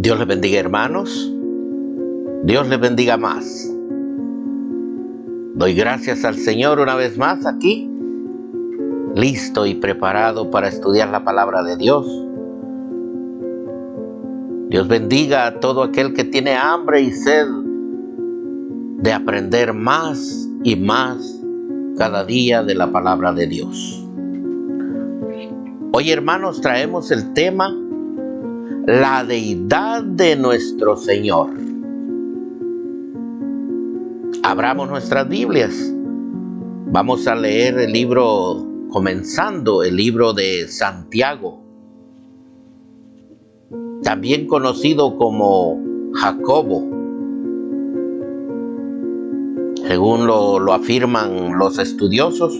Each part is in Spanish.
Dios les bendiga, hermanos. Dios les bendiga más. Doy gracias al Señor una vez más aquí, listo y preparado para estudiar la palabra de Dios. Dios bendiga a todo aquel que tiene hambre y sed de aprender más y más cada día de la palabra de Dios. Hoy, hermanos, traemos el tema la deidad de nuestro Señor. Abramos nuestras Biblias. Vamos a leer el libro, comenzando el libro de Santiago, también conocido como Jacobo. Según lo afirman los estudiosos,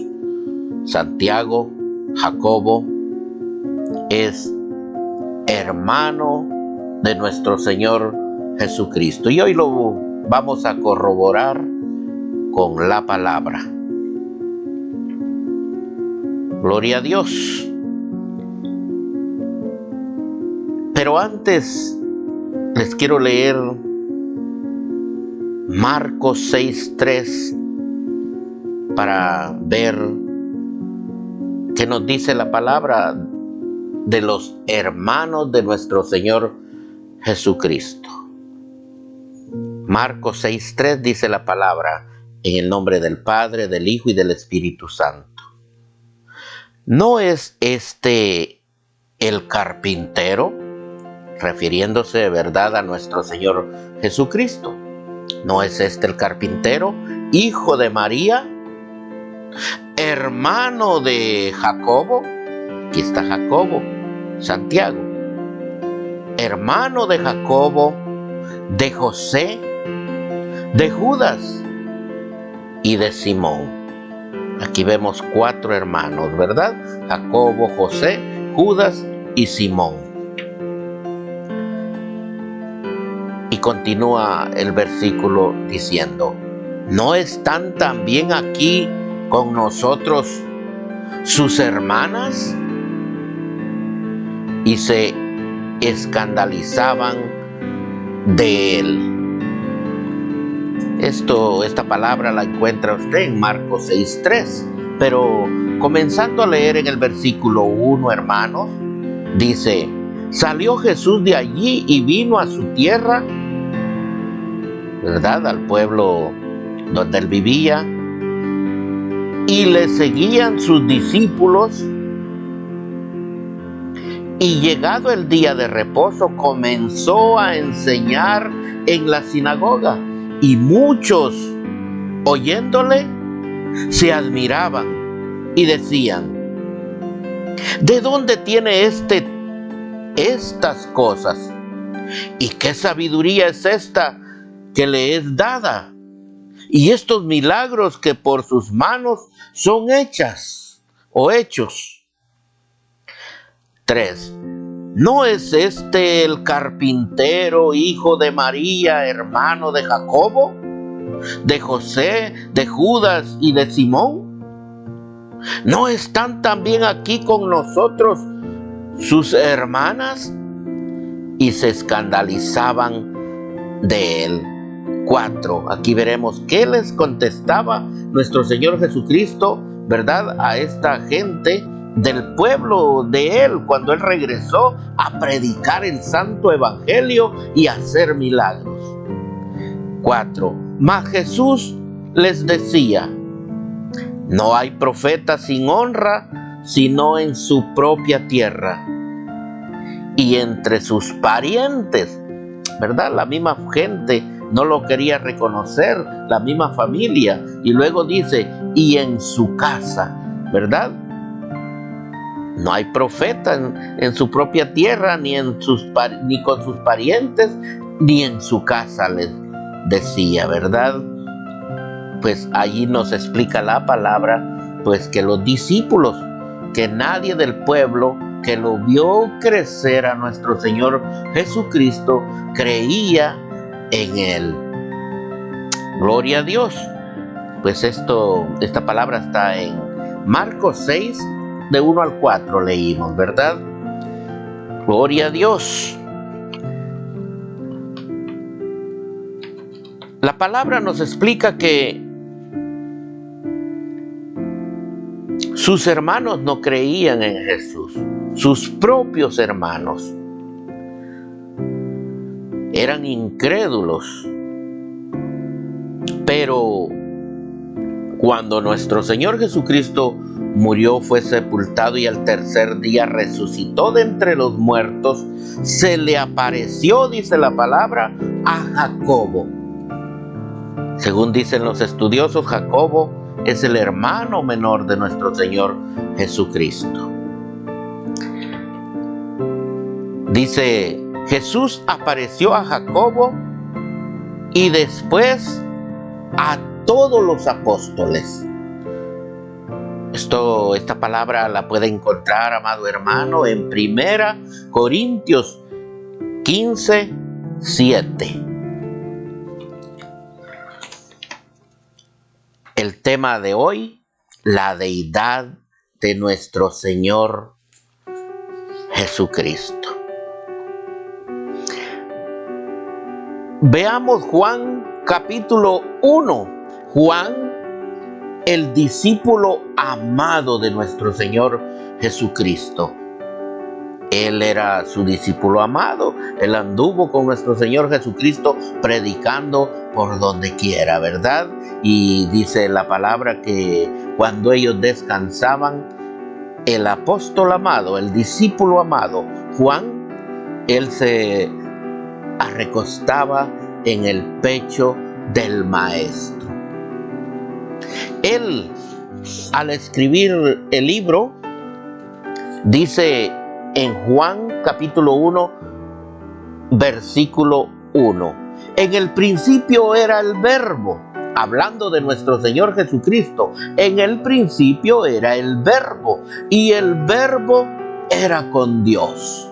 Santiago, Jacobo, es hermano de nuestro Señor Jesucristo. Y hoy lo vamos a corroborar con la palabra. Gloria a Dios. Pero antes les quiero leer Marcos 6:3 para ver qué nos dice la palabra de los hermanos de nuestro Señor Jesucristo. Marcos 6:3 dice la palabra: en el nombre del Padre, del Hijo y del Espíritu Santo. ¿No es este el carpintero? Refiriéndose de verdad a nuestro Señor Jesucristo. ¿No es este el carpintero, hijo de María, hermano de Jacobo? Aquí está Jacobo, Santiago. Hermano de Jacobo, de José, de Judas y de Simón. Aquí vemos 4 hermanos, ¿verdad? Jacobo, José, Judas y Simón. Y continúa el versículo diciendo: ¿no están también aquí con nosotros sus hermanas? Y se escandalizaban de él. Esta palabra la encuentra usted en Marcos 6:3. Pero comenzando a leer en el versículo 1, hermanos, dice: salió Jesús de allí y vino a su tierra, ¿verdad? Al pueblo donde él vivía, y le seguían sus discípulos. Y llegado el día de reposo, comenzó a enseñar en la sinagoga, y muchos, oyéndole, se admiraban y decían: ¿de dónde tiene estas cosas? ¿Y qué sabiduría es esta que le es dada? Y estos milagros que por sus manos son hechas o hechos. 3. ¿No es este el carpintero, hijo de María, hermano de Jacobo, de José, de Judas y de Simón? ¿No están también aquí con nosotros sus hermanas? Y se escandalizaban de él. 4. Aquí veremos qué les contestaba nuestro Señor Jesucristo, ¿verdad?, a esta gente del pueblo de él cuando él regresó a predicar el santo evangelio y a hacer milagros. 4. Mas Jesús les decía: no hay profeta sin honra sino en su propia tierra y entre sus parientes, ¿verdad? La misma gente no lo quería reconocer, la misma familia. Y luego dice: y en su casa, ¿verdad? No hay profeta en su propia tierra, ni con sus parientes, ni en su casa, les decía, ¿verdad? Pues allí nos explica la palabra, pues que los discípulos, que nadie del pueblo que lo vio crecer a nuestro Señor Jesucristo, creía en él. Gloria a Dios. Pues esta palabra está en Marcos 6, de 1 al 4 leímos, ¿verdad? Gloria a Dios. La palabra nos explica que sus hermanos no creían en Jesús, sus propios hermanos eran incrédulos. Pero cuando nuestro Señor Jesucristo murió, fue sepultado y al tercer día resucitó de entre los muertos, se le apareció, dice la palabra, a Jacobo. Según dicen los estudiosos, Jacobo es el hermano menor de nuestro Señor Jesucristo. Dice, Jesús apareció a Jacobo y después a todos los apóstoles. Esta palabra la puede encontrar, amado hermano, en 1 Corintios 15, 7. El tema de hoy, la deidad de nuestro Señor Jesucristo. Veamos Juan capítulo 1. Juan, el discípulo amado de nuestro Señor Jesucristo. Él era su discípulo amado. Él anduvo con nuestro Señor Jesucristo predicando por donde quiera, ¿verdad? Y dice la palabra que cuando ellos descansaban, el apóstol amado, el discípulo amado, Juan, él se recostaba en el pecho del maestro. Él, al escribir el libro, dice en Juan capítulo 1, versículo 1, en el principio era el Verbo, hablando de nuestro Señor Jesucristo, en el principio era el Verbo, y el Verbo era con Dios.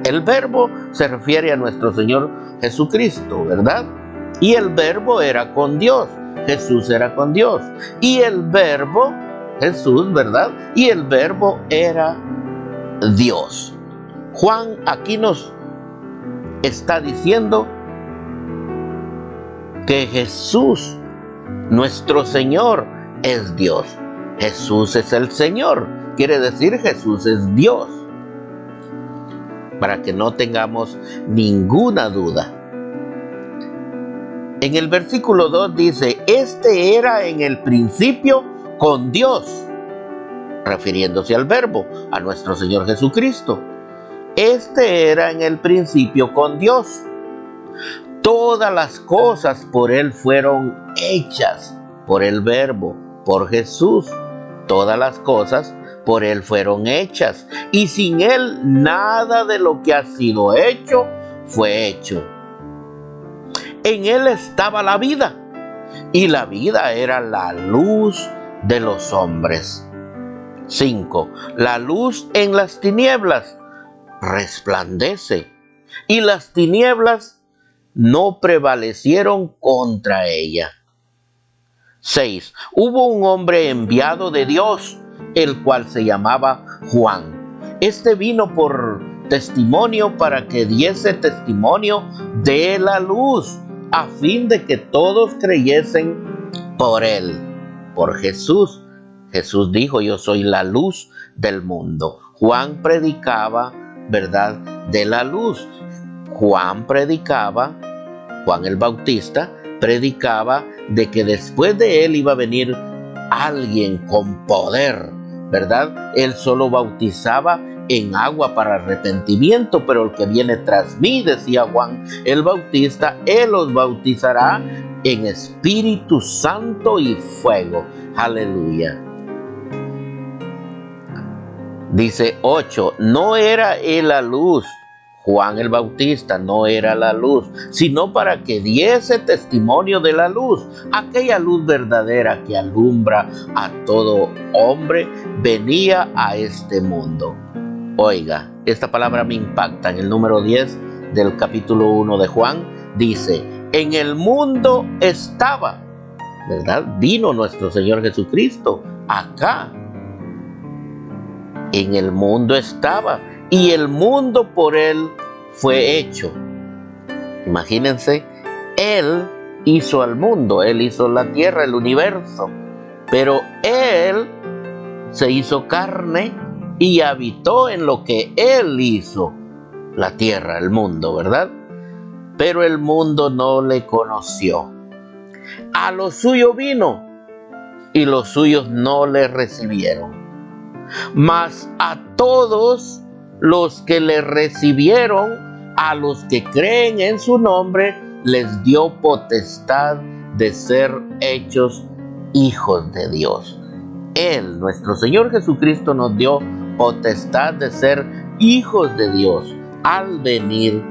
El Verbo se refiere a nuestro Señor Jesucristo, ¿verdad? Y el Verbo era con Dios. Jesús era con Dios. Y el Verbo, Jesús, ¿verdad? Y el Verbo era Dios. Juan aquí nos está diciendo que Jesús, nuestro Señor, es Dios. Jesús es el Señor. Quiere decir Jesús es Dios. Para que no tengamos ninguna duda. En el versículo 2 dice, este era en el principio con Dios, refiriéndose al Verbo, a nuestro Señor Jesucristo. Este era en el principio con Dios. Todas las cosas por Él fueron hechas, por el Verbo, por Jesús. Todas las cosas por Él fueron hechas, y sin Él nada de lo que ha sido hecho fue hecho. En Él estaba la vida, y la vida era la luz de los hombres. 5. La luz en las tinieblas resplandece, y las tinieblas no prevalecieron contra ella. 6. Hubo un hombre enviado de Dios, el cual se llamaba Juan. Este vino por testimonio para que diese testimonio de la luz, a fin de que todos creyesen por él, por Jesús. Jesús dijo, yo soy la luz del mundo. Juan predicaba, ¿verdad?, de la luz. Juan el Bautista predicaba de que después de él iba a venir alguien con poder, ¿verdad? Él solo bautizaba en agua para arrepentimiento, pero el que viene tras mí, decía Juan el Bautista, él los bautizará en Espíritu Santo y fuego. Aleluya. Dice 8, no era él la luz, Juan el Bautista no era la luz, sino para que diese testimonio de la luz, aquella luz verdadera que alumbra a todo hombre, venía a este mundo. Oiga, esta palabra me impacta. En el número 10 del capítulo 1 de Juan, dice, en el mundo estaba, ¿verdad? Vino nuestro Señor Jesucristo acá. En el mundo estaba, y el mundo por él fue hecho. Imagínense Él hizo al mundo, Él hizo la tierra, el universo, pero Él se hizo carne y habitó en lo que Él hizo, la tierra, el mundo, ¿verdad? Pero el mundo no le conoció. A lo suyo vino y los suyos no le recibieron. Mas a todos los que le recibieron, a los que creen en su nombre, les dio potestad de ser hechos hijos de Dios. Él, nuestro Señor Jesucristo, nos dio potestad de ser hijos de Dios al venir,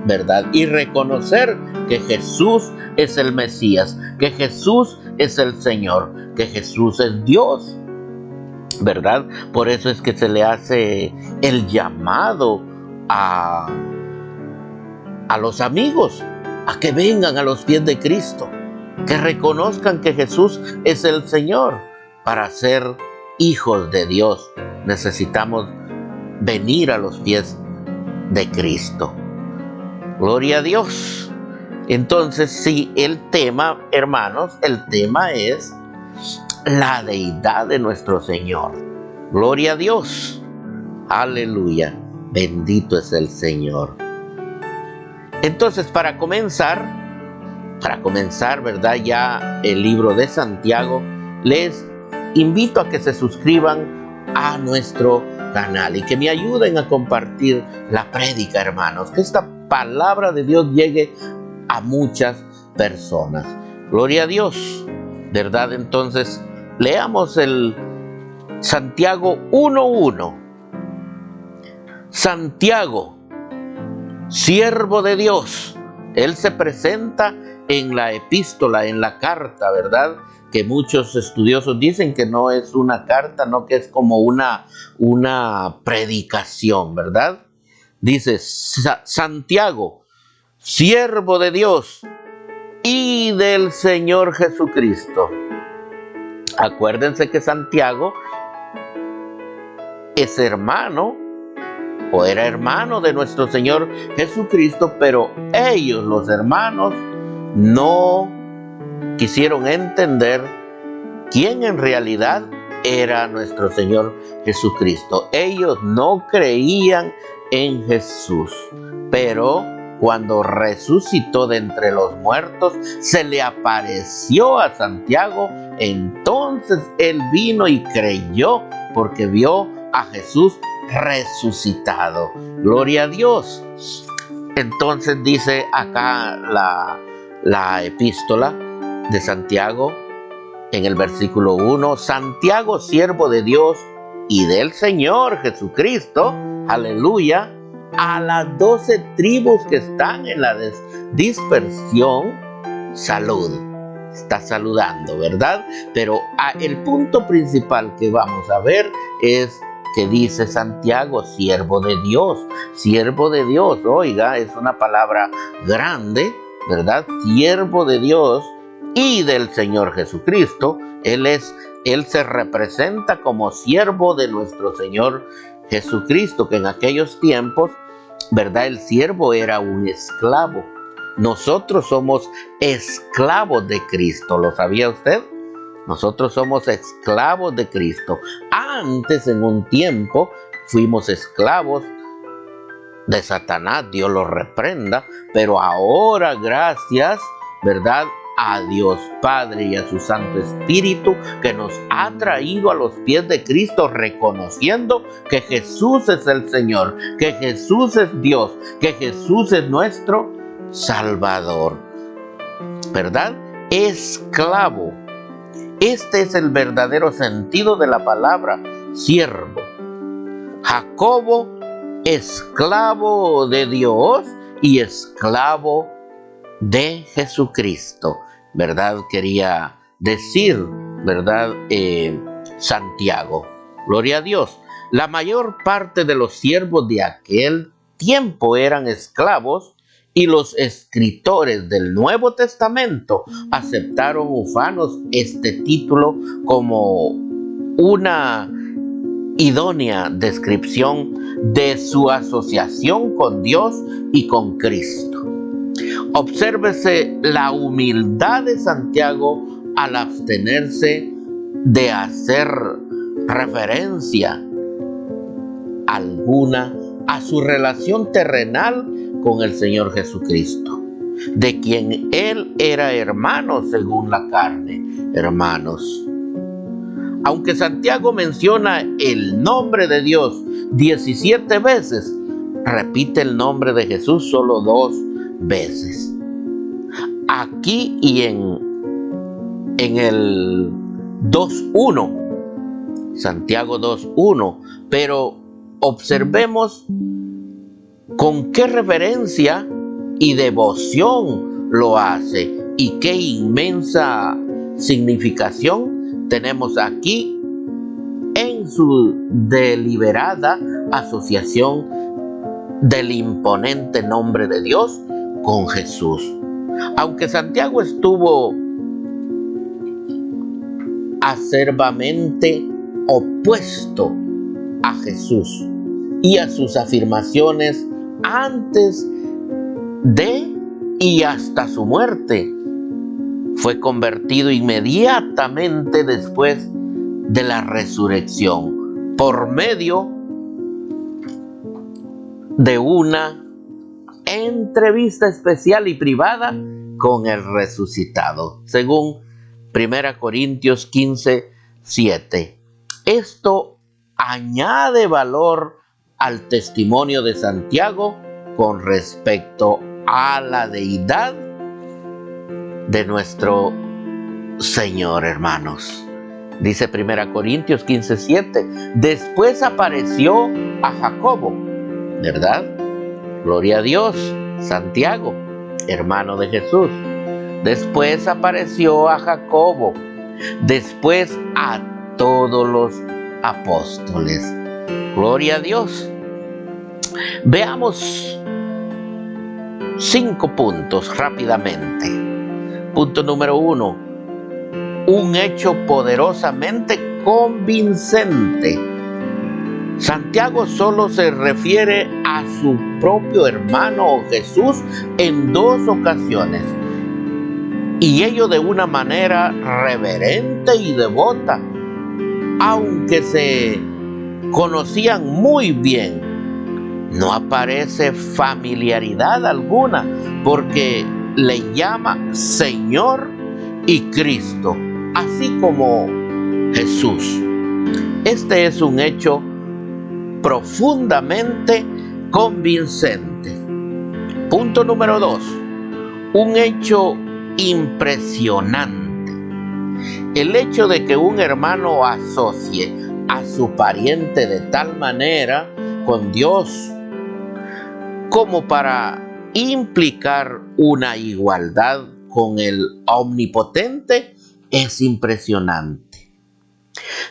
¿verdad? Y reconocer que Jesús es el Mesías, que Jesús es el Señor, que Jesús es Dios, ¿verdad? Por eso es que se le hace el llamado a los amigos, a que vengan a los pies de Cristo, que reconozcan que Jesús es el Señor. Para ser hijos de Dios necesitamos venir a los pies de Cristo. Gloria a Dios. Entonces, sí, el tema, hermanos, el tema es la deidad de nuestro Señor. Gloria a Dios. Aleluya. Bendito es el Señor. Entonces, para comenzar, ¿verdad? Ya el libro de Santiago, les invito a que se suscriban a nuestro canal y que me ayuden a compartir la prédica, hermanos. Que esta palabra de Dios llegue a muchas personas. Gloria a Dios, ¿verdad? Entonces, leamos el Santiago 1:1. Santiago, siervo de Dios. Él se presenta en la epístola, en la carta, ¿verdad? Que muchos estudiosos dicen que no es una carta, no, que es como una predicación, ¿verdad? Dice Santiago, siervo de Dios y del Señor Jesucristo. Acuérdense que Santiago es hermano o era hermano de nuestro Señor Jesucristo, pero ellos, los hermanos, no quisieron entender quién en realidad era nuestro Señor Jesucristo. Ellos no creían en Jesús, pero cuando resucitó de entre los muertos, se le apareció a Santiago. Entonces él vino y creyó porque vio a Jesús resucitado. Gloria a Dios. Entonces dice acá la epístola de Santiago en el versículo 1, Santiago, siervo de Dios y del Señor Jesucristo, aleluya, a las 12 tribus que están en la dispersión, salud. Está saludando, ¿verdad? Pero el punto principal que vamos a ver es que dice Santiago, siervo de Dios. Siervo de Dios, oiga, es una palabra grande, ¿verdad? Siervo de Dios y del Señor Jesucristo. Él se representa como siervo de nuestro Señor Jesucristo, que en aquellos tiempos, ¿verdad? El siervo era un esclavo. Nosotros somos esclavos de Cristo, ¿lo sabía usted? Nosotros somos esclavos de Cristo. Antes, en un tiempo, fuimos esclavos de Satanás, Dios lo reprenda, pero ahora, gracias, ¿verdad?, a Dios Padre y a su Santo Espíritu, que nos ha traído a los pies de Cristo, reconociendo que Jesús es el Señor, que Jesús es Dios, que Jesús es nuestro Salvador, ¿verdad? Esclavo. Este es el verdadero sentido de la palabra siervo. Jacobo, esclavo de Dios y esclavo de Jesucristo, ¿verdad? Quería decir, ¿verdad? Santiago. Gloria a Dios. La mayor parte de los siervos de aquel tiempo eran esclavos, y los escritores del Nuevo Testamento aceptaron ufanos este título como una idónea descripción de su asociación con Dios y con Cristo. Obsérvese la humildad de Santiago al abstenerse de hacer referencia alguna a su relación terrenal con el Señor Jesucristo, de quien él era hermano según la carne. Hermanos, aunque Santiago menciona el nombre de Dios 17 veces, repite el nombre de Jesús solo 2 veces. Aquí y en el 2:1, Santiago 2:1, pero observemos con qué reverencia y devoción lo hace y qué inmensa significación tenemos aquí en su deliberada asociación del imponente nombre de Dios con Jesús. Aunque Santiago estuvo acerbamente opuesto a Jesús y a sus afirmaciones antes de y hasta su muerte, fue convertido inmediatamente después de la resurrección por medio de una entrevista especial y privada con el resucitado, según 1 Corintios 15:7. Esto añade valor al testimonio de Santiago con respecto a la deidad de nuestro Señor, hermanos. Dice 1 Corintios 15:7, después apareció a Jacobo, ¿verdad? Gloria a Dios, Santiago, hermano de Jesús. Después apareció a Jacobo, después a todos los apóstoles. Gloria a Dios. Veamos 5 puntos rápidamente. Punto número 1. Un hecho poderosamente convincente. Santiago solo se refiere a su propio hermano Jesús en 2 ocasiones, y ello de una manera reverente y devota, aunque se conocían muy bien. No aparece familiaridad alguna, porque le llama Señor y Cristo, así como Jesús. Este es un hecho profundamente convincente. Punto número 2. Un hecho impresionante. El hecho de que un hermano asocie a su pariente de tal manera con Dios como para implicar una igualdad con el Omnipotente es impresionante.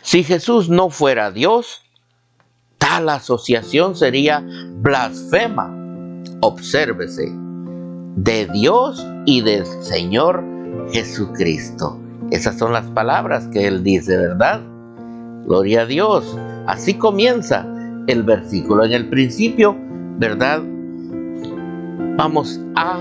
Si Jesús no fuera Dios, tal asociación sería blasfema. Obsérvese, de Dios y del Señor Jesucristo. Esas son las palabras que él dice, ¿verdad? Gloria a Dios. Así comienza el versículo. En el principio, ¿verdad? Vamos a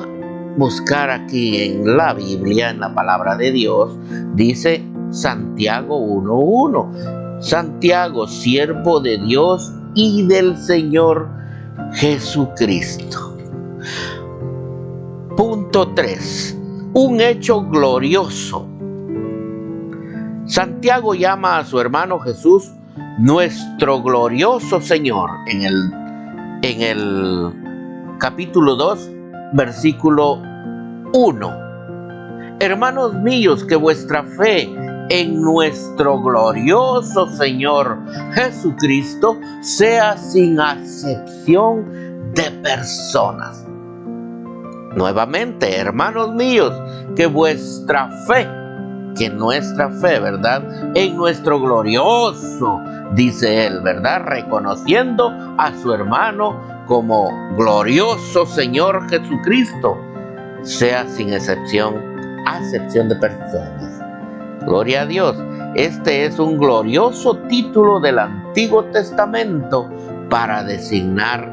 buscar aquí en la Biblia, en la palabra de Dios, dice Santiago 1:1. Santiago, siervo de Dios y del Señor Jesucristo. Punto 3. Un hecho glorioso. Santiago llama a su hermano Jesús nuestro glorioso Señor en el capítulo 2, versículo 1. Hermanos míos, que vuestra fe en nuestro glorioso Señor Jesucristo sea sin acepción de personas. Nuevamente, hermanos míos, que vuestra fe, que nuestra fe, ¿verdad? En nuestro glorioso, dice él, ¿verdad? Reconociendo a su hermano como glorioso Señor Jesucristo, sea sin acepción de personas. Gloria a Dios. Este es un glorioso título del Antiguo Testamento para designar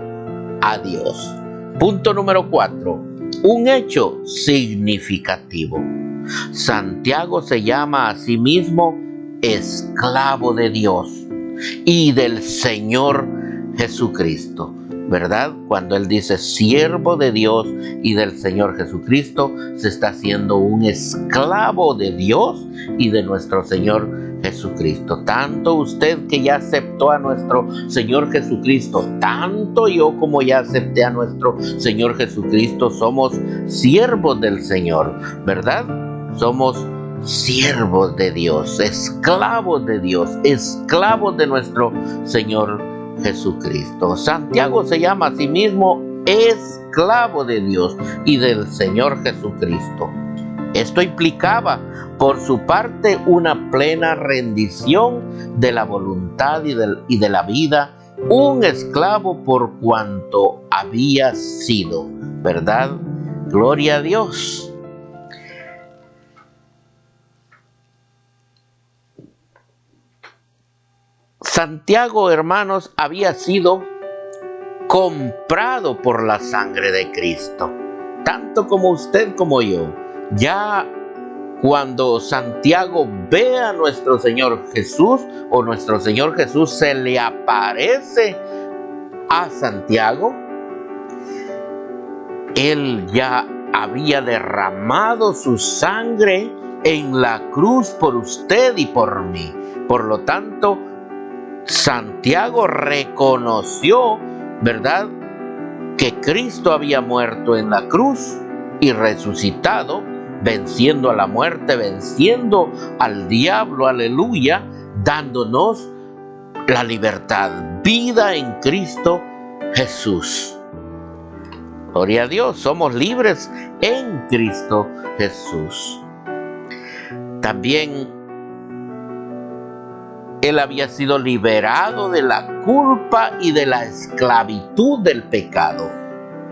a Dios. Punto número 4. un hecho significativo. Santiago se llama a sí mismo esclavo de Dios y del Señor Jesucristo, ¿verdad? Cuando él dice siervo de Dios y del Señor Jesucristo, se está haciendo un esclavo de Dios y de nuestro Señor Jesucristo. Tanto usted que ya aceptó a nuestro Señor Jesucristo, tanto yo como ya acepté a nuestro Señor Jesucristo, somos siervos del Señor, ¿verdad? Somos siervos de Dios, esclavos de Dios, esclavos de nuestro Señor Jesucristo. Santiago se llama a sí mismo esclavo de Dios y del Señor Jesucristo. Esto implicaba, por su parte, una plena rendición de la voluntad y de la vida, un esclavo por cuanto había sido, ¿verdad? Gloria a Dios. Santiago, hermanos, había sido comprado por la sangre de Cristo, tanto como usted como yo. Ya cuando Santiago ve a nuestro Señor Jesús, o nuestro Señor Jesús se le aparece a Santiago, él ya había derramado su sangre en la cruz por usted y por mí. Por lo tanto, Santiago reconoció, ¿verdad?, que Cristo había muerto en la cruz y resucitado, venciendo a la muerte, venciendo al diablo, aleluya, dándonos la libertad, vida en Cristo Jesús. Gloria a Dios, somos libres en Cristo Jesús. También él había sido liberado de la culpa y de la esclavitud del pecado.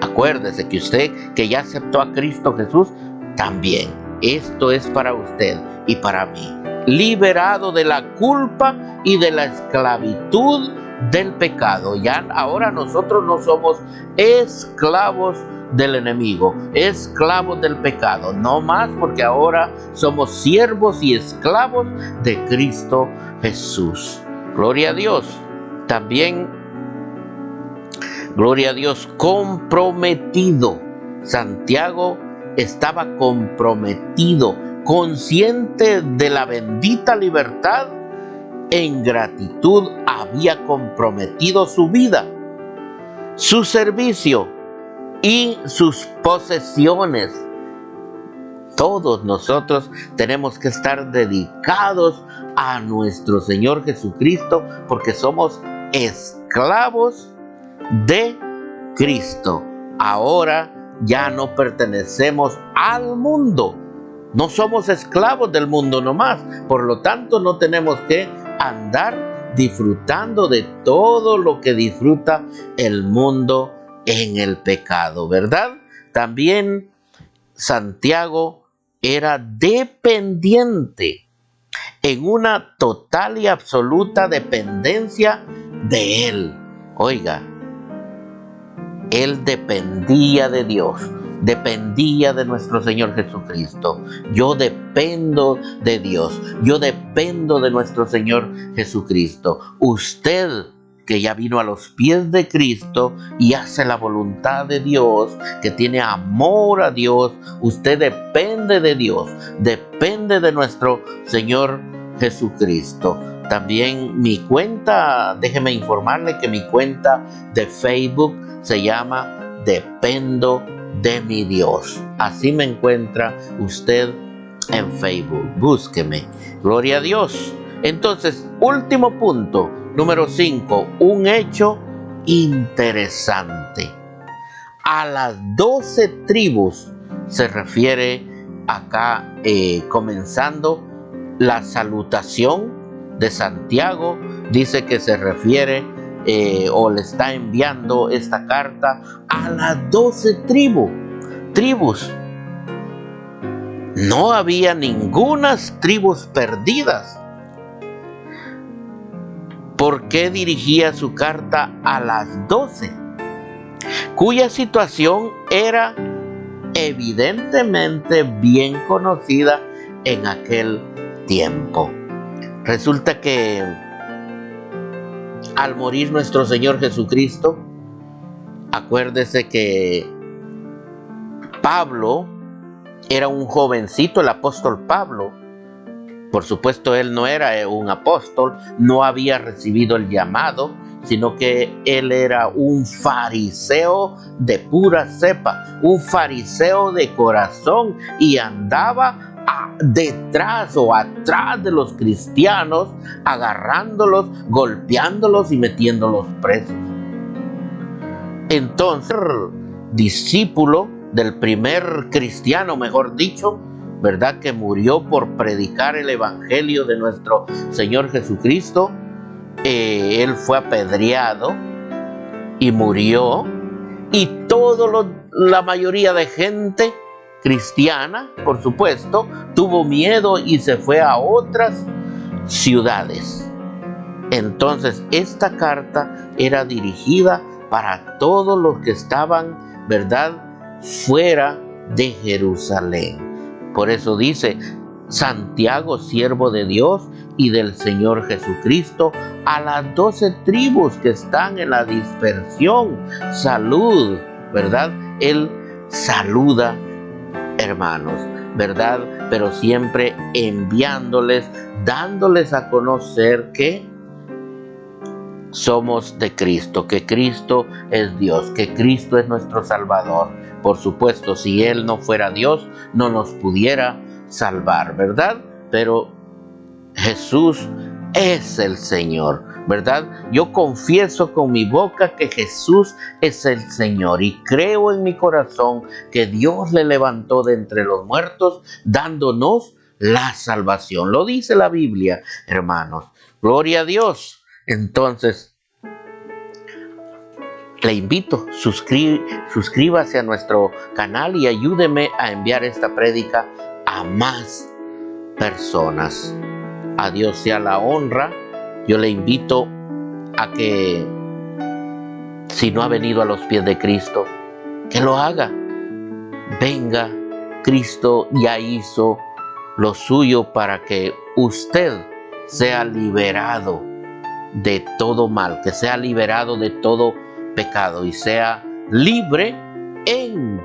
Acuérdese que usted que ya aceptó a Cristo Jesús, también esto es para usted y para mí. Liberado de la culpa y de la esclavitud del pecado. Ya ahora nosotros no somos esclavos del enemigo, esclavos del pecado, no más, porque ahora somos siervos y esclavos de Cristo Jesús. Gloria a Dios. También, gloria a Dios, comprometido. Santiago estaba comprometido, consciente de la bendita libertad. En gratitud había comprometido su vida, su servicio y sus posesiones. Todos nosotros tenemos que estar dedicados a nuestro Señor Jesucristo, porque somos esclavos de Cristo. Ahora ya no pertenecemos al mundo. No somos esclavos del mundo nomás. Por lo tanto, no tenemos que andar disfrutando de todo lo que disfruta el mundo en el pecado, ¿verdad? También Santiago era dependiente, en una total y absoluta dependencia de él. Oiga, él dependía de Dios, dependía de nuestro Señor Jesucristo. Yo dependo de Dios, yo dependo de nuestro Señor Jesucristo. Usted que ya vino a los pies de Cristo y hace la voluntad de Dios, que tiene amor a Dios, usted depende de Dios, depende de nuestro Señor Jesucristo. También mi cuenta, déjeme informarle que mi cuenta de Facebook se llama Dependo de mi Dios. Así me encuentra usted en Facebook. Búsqueme. Gloria a Dios. Entonces, último punto, número 5, un hecho interesante. A las 12 tribus se refiere acá, comenzando la salutación de Santiago. Dice que se refiere o le está enviando esta carta a las 12 tribus. No había ningunas tribus perdidas. ¿Por qué dirigía su carta a las 12? Cuya situación era evidentemente bien conocida en aquel tiempo. Resulta que al morir nuestro Señor Jesucristo, acuérdese que Pablo era un jovencito, el apóstol Pablo. Por supuesto, él no era un apóstol, no había recibido el llamado, sino que él era un fariseo de pura cepa, un fariseo de corazón, y andaba detrás o atrás de los cristianos, agarrándolos, golpeándolos y metiéndolos presos. Entonces, discípulo del primer cristiano, mejor dicho, ¿verdad?, que murió por predicar el evangelio de nuestro Señor Jesucristo, él fue apedreado y murió, y la mayoría de gente cristiana, por supuesto, tuvo miedo y se fue a otras ciudades. Entonces, esta carta era dirigida para todos los que estaban, ¿verdad?, fuera de Jerusalén. Por eso dice: Santiago, siervo de Dios y del Señor Jesucristo, a las 12 tribus que están en la dispersión, salud, ¿verdad? Él saluda, hermanos, ¿verdad? Pero siempre enviándoles, dándoles a conocer que somos de Cristo, que Cristo es Dios, que Cristo es nuestro Salvador. Por supuesto, si Él no fuera Dios, no nos pudiera salvar, ¿verdad? Pero Jesús es el Señor, ¿verdad? Yo confieso con mi boca que Jesús es el Señor, y creo en mi corazón que Dios le levantó de entre los muertos, dándonos la salvación. Lo dice la Biblia, hermanos. Gloria a Dios. Entonces, le invito, suscríbase a nuestro canal y ayúdeme a enviar esta prédica a más personas. A Dios sea la honra. Yo le invito a que, si no ha venido a los pies de Cristo, que lo haga. Venga, Cristo ya hizo lo suyo para que usted sea liberado de todo mal, que sea liberado de todo pecado y sea libre en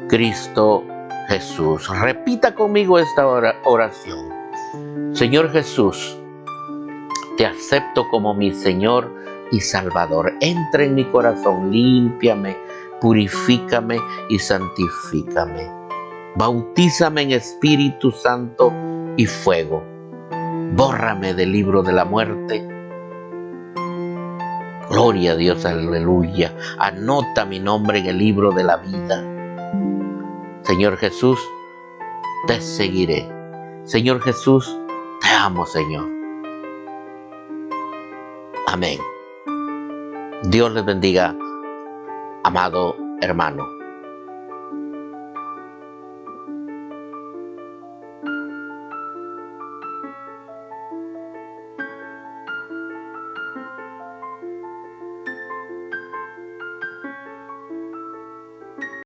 Cristo Jesús. Repita conmigo esta oración. Señor Jesús, te acepto como mi Señor y Salvador. Entra en mi corazón, límpiame, purifícame y santifícame. Bautízame en Espíritu Santo y fuego. Bórrame del libro de la muerte. Gloria a Dios, aleluya. Anota mi nombre en el libro de la vida. Señor Jesús, te seguiré. Señor Jesús, te amo, Señor. Amén. Dios les bendiga, amado hermano.